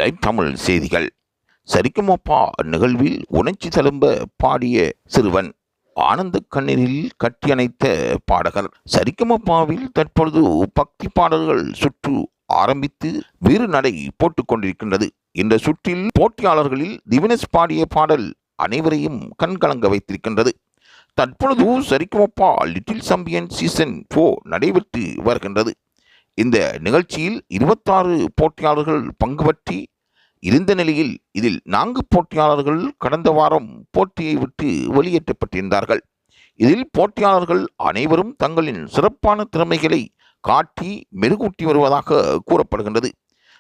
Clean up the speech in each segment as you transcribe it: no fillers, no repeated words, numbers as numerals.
Live Tamil செய்திகள். சரிகமபா நிகழ்வில் உணர்ச்சி தழும்ப பாடிய சிறுவன். ஆனந்த கண்ணீரில் கட்டியணைத்த பாடகர். சரிகமபாவில் தற்பொழுது பக்தி பாடல்கள் சுற்று ஆரம்பித்து வீறு நடை போட்டுக் கொண்டிருக்கின்றது. இந்த சுற்றில் போட்டியாளர்களில் திவினஸ் பாடிய பாடல் அனைவரையும் கண்கலங்க வைத்திருக்கின்றது. தற்பொழுது சரிகமபா லிட்டில் சாம்பியன் சீசன் 4 நடைபெற்று வருகின்றது. இந்த நிகழ்ச்சியில் 26 போட்டியாளர்கள் பங்கு பற்றி இருந்த நிலையில் இதில் 4 போட்டியாளர்கள் கடந்த வாரம் போட்டியை விட்டு வெளியேற்றப்பட்டிருந்தார்கள். இதில் போட்டியாளர்கள் அனைவரும் தங்களின் சிறப்பான திறமைகளை காட்டி மெருகூட்டி வருவதாக கூறப்படுகின்றது.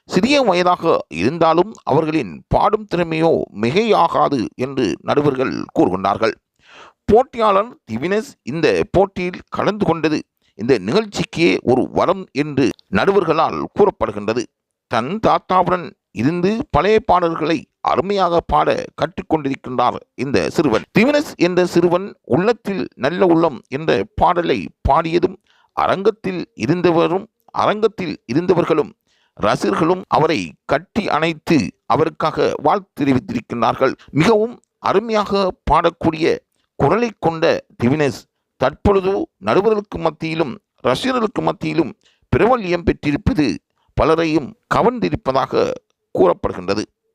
சிறிய வயதாக இருந்தாலும் அவர்களின் பாடும் திறமையோ மிகையாகாது என்று நடுவர்கள் கூறுகின்றார்கள். போட்டியாளர் திவினஸ் இந்த போட்டியில் கலந்து கொண்டது இந்த நிகழ்ச்சிக்கே ஒரு வரம் என்று நடுவர்களால் கூறப்படுகின்றது. தன் தாத்தாவுடன் இருந்து பழைய பாடல்களை அருமையாக பாட கற்றுக்கொண்டிருக்கின்றார் இந்த சிறுவன். திவினஸ் என்ற சிறுவன் உள்ளத்தில் நல்ல உள்ளம் என்ற பாடலை பாடியதும் அரங்கத்தில் இருந்தவர்களும் ரசிகர்களும் அவரை கட்டி அணைத்து அவருக்காக வாழ்த்து தெரிவித்திருக்கின்றார்கள். மிகவும் அருமையாக பாடக்கூடிய குரலை கொண்ட திவினஸ் தற்பொழுது நடுவர்களுக்கு மத்தியிலும் ரசிகர்களுக்கு மத்தியிலும் பிரபல்யம் பெற்றிருப்பது பலரையும் கவர்ந்திருப்பதாக கூறப்படுகின்றது.